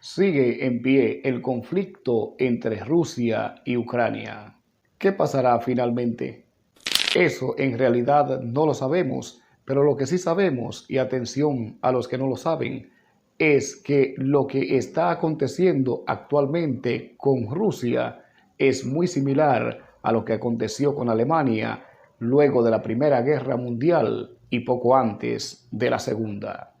Sigue en pie el conflicto entre Rusia y Ucrania. ¿Qué pasará finalmente? Eso en realidad no lo sabemos, pero lo que sí sabemos, y atención a los que no lo saben, es que lo que está aconteciendo actualmente con Rusia es muy similar a lo que aconteció con Alemania luego de la Primera Guerra Mundial y poco antes de la Segunda.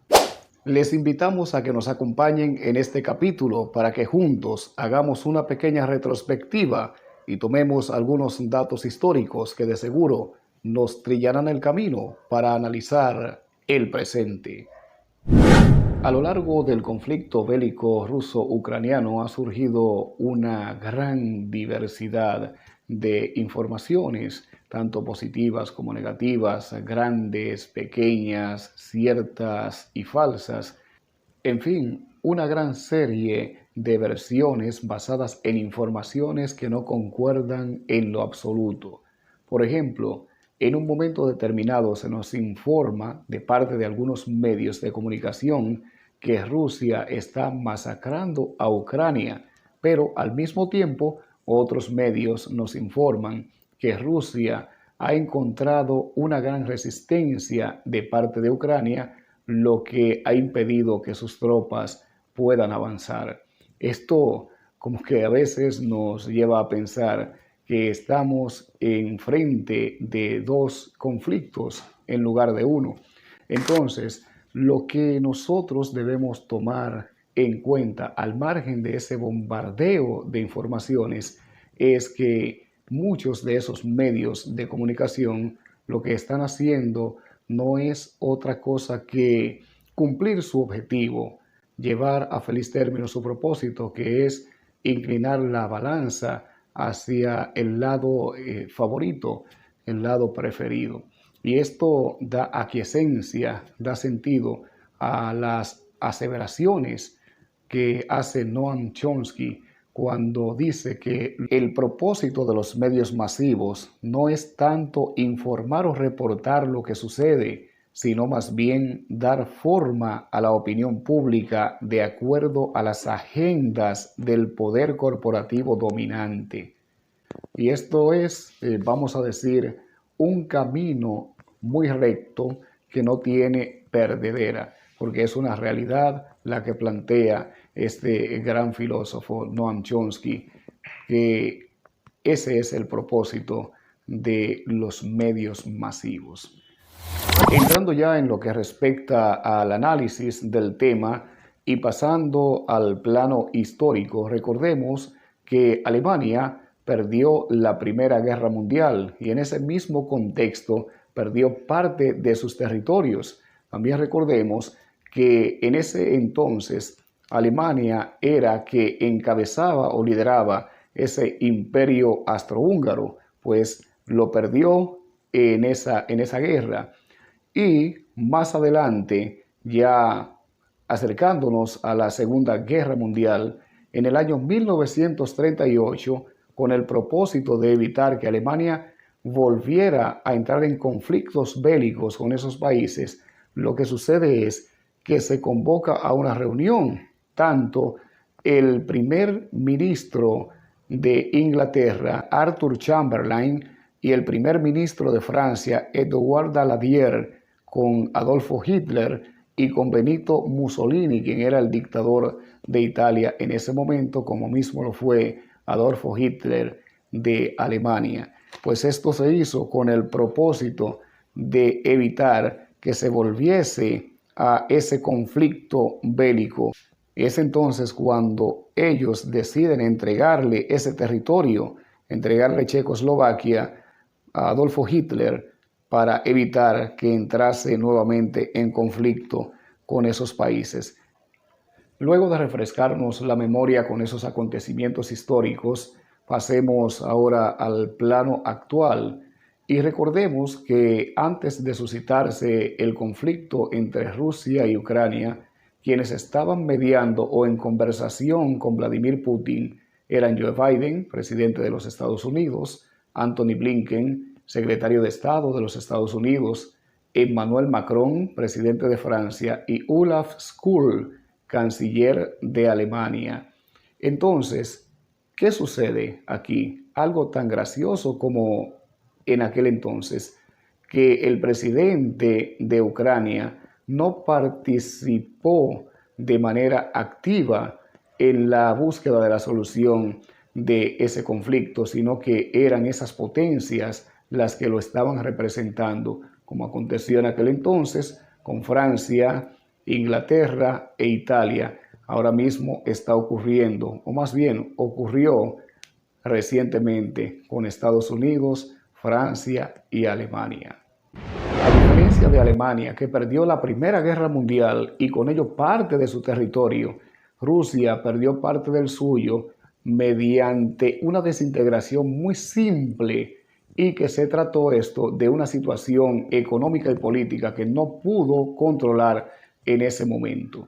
Les invitamos a que nos acompañen en este capítulo para que juntos hagamos una pequeña retrospectiva y tomemos algunos datos históricos que de seguro nos trillarán el camino para analizar el presente. A lo largo del conflicto bélico ruso-ucraniano ha surgido una gran diversidad de informaciones, tanto positivas como negativas, grandes, pequeñas, ciertas y falsas. En fin, una gran serie de versiones basadas en informaciones que no concuerdan en lo absoluto. Por ejemplo, en un momento determinado se nos informa de parte de algunos medios de comunicación que Rusia está masacrando a Ucrania, pero al mismo tiempo otros medios nos informan que Rusia ha encontrado una gran resistencia de parte de Ucrania, lo que ha impedido que sus tropas puedan avanzar. Esto como que a veces nos lleva a pensar que estamos enfrente de dos conflictos en lugar de uno. Entonces, lo que nosotros debemos tomar en cuenta al margen de ese bombardeo de informaciones es que muchos de esos medios de comunicación lo que están haciendo no es otra cosa que cumplir su objetivo, llevar a feliz término su propósito, que es inclinar la balanza hacia el lado favorito, el lado preferido. Y esto da aquiescencia, da sentido a las aseveraciones que hace Noam Chomsky cuando dice que el propósito de los medios masivos no es tanto informar o reportar lo que sucede, sino más bien dar forma a la opinión pública de acuerdo a las agendas del poder corporativo dominante. Y esto es, vamos a decir, un camino muy recto que no tiene perdedera, porque es una realidad la que plantea este gran filósofo Noam Chomsky, que ese es el propósito de los medios masivos. Entrando ya en lo que respecta al análisis del tema y pasando al plano histórico, recordemos que Alemania perdió la Primera Guerra Mundial y en ese mismo contexto perdió parte de sus territorios. También recordemos que en ese entonces Alemania era que encabezaba o lideraba ese imperio austrohúngaro, pues lo perdió en esa guerra. Y más adelante, ya acercándonos a la Segunda Guerra Mundial, en el año 1938, con el propósito de evitar que Alemania volviera a entrar en conflictos bélicos con esos países, lo que sucede es que se convoca a una reunión, tanto el primer ministro de Inglaterra, Arthur Chamberlain, y el primer ministro de Francia, Edouard Daladier, con Adolfo Hitler y con Benito Mussolini, quien era el dictador de Italia en ese momento, como mismo lo fue Adolfo Hitler de Alemania. Pues esto se hizo con el propósito de evitar que se volviese a ese conflicto bélico. Es entonces cuando ellos deciden entregarle ese territorio, entregarle Checoslovaquia a Adolfo Hitler, para evitar que entrase nuevamente en conflicto con esos países. Luego de refrescarnos la memoria con esos acontecimientos históricos, pasemos ahora al plano actual y recordemos que antes de suscitarse el conflicto entre Rusia y Ucrania, quienes estaban mediando o en conversación con Vladimir Putin eran Joe Biden, presidente de los Estados Unidos, Antony Blinken, secretario de Estado de los Estados Unidos, Emmanuel Macron, presidente de Francia, y Olaf Scholz, canciller de Alemania. Entonces, ¿qué sucede aquí? Algo tan gracioso como en aquel entonces, que el presidente de Ucrania no participó de manera activa en la búsqueda de la solución de ese conflicto, sino que eran esas potencias las que lo estaban representando, como aconteció en aquel entonces con Francia, Inglaterra e Italia. Ahora mismo está ocurriendo, o más bien ocurrió recientemente con Estados Unidos, Francia y Alemania. A diferencia de Alemania, que perdió la Primera Guerra Mundial y con ello parte de su territorio, Rusia perdió parte del suyo mediante una desintegración muy simple y que se trató esto de una situación económica y política que no pudo controlar en ese momento.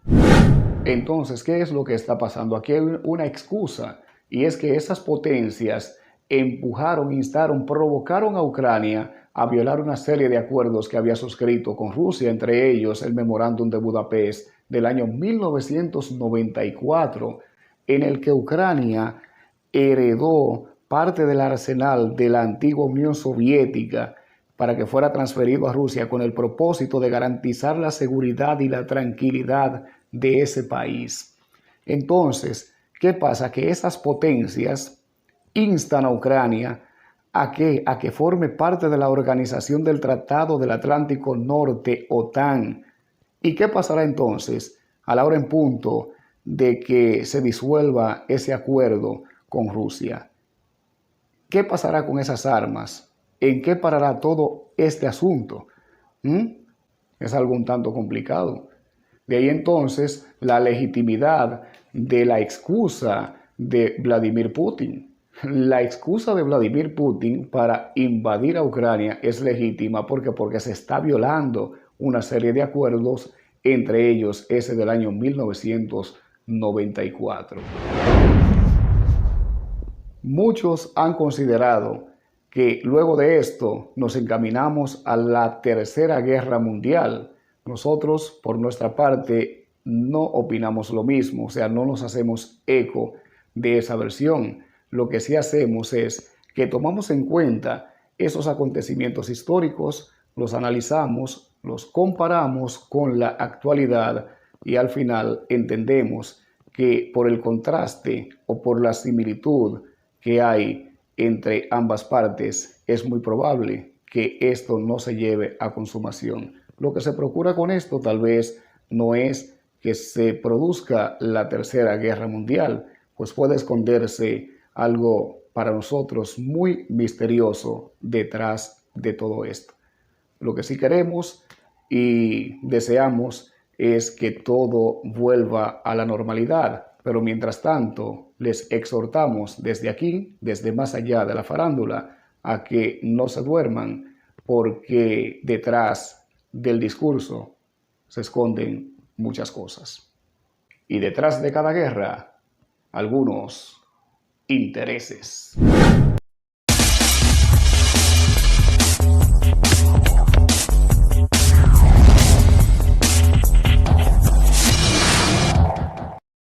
Entonces, ¿qué es lo que está pasando? Aquí hay una excusa y es que esas potencias empujaron, instaron, provocaron a Ucrania a violar una serie de acuerdos que había suscrito con Rusia, entre ellos el Memorándum de Budapest del año 1994, en el que Ucrania heredó parte del arsenal de la antigua Unión Soviética para que fuera transferido a Rusia con el propósito de garantizar la seguridad y la tranquilidad de ese país. Entonces, ¿qué pasa? Que esas potencias instan a Ucrania a que forme parte de la organización del Tratado del Atlántico Norte, OTAN. ¿Y qué pasará entonces a la hora en punto de que se disuelva ese acuerdo con Rusia? ¿Qué pasará con esas armas? ¿En qué parará todo este asunto? Es algo un tanto complicado. De ahí entonces la legitimidad de la excusa de Vladimir Putin. La excusa de Vladimir Putin para invadir a Ucrania es legítima porque se está violando una serie de acuerdos, entre ellos ese del año 1994. Muchos han considerado que luego de esto nos encaminamos a la Tercera Guerra Mundial. Nosotros, por nuestra parte, no opinamos lo mismo, o sea, no nos hacemos eco de esa versión. Lo que sí hacemos es que tomamos en cuenta esos acontecimientos históricos, los analizamos, los comparamos con la actualidad y al final entendemos que por el contraste o por la similitud que hay entre ambas partes, es muy probable que esto no se lleve a consumación. Lo que se procura con esto tal vez no es que se produzca la Tercera Guerra Mundial, pues puede esconderse algo para nosotros muy misterioso detrás de todo esto. Lo que sí queremos y deseamos es que todo vuelva a la normalidad, pero mientras tanto les exhortamos desde aquí, desde más allá de la farándula, a que no se duerman, porque detrás del discurso se esconden muchas cosas. Y detrás de cada guerra, algunos intereses.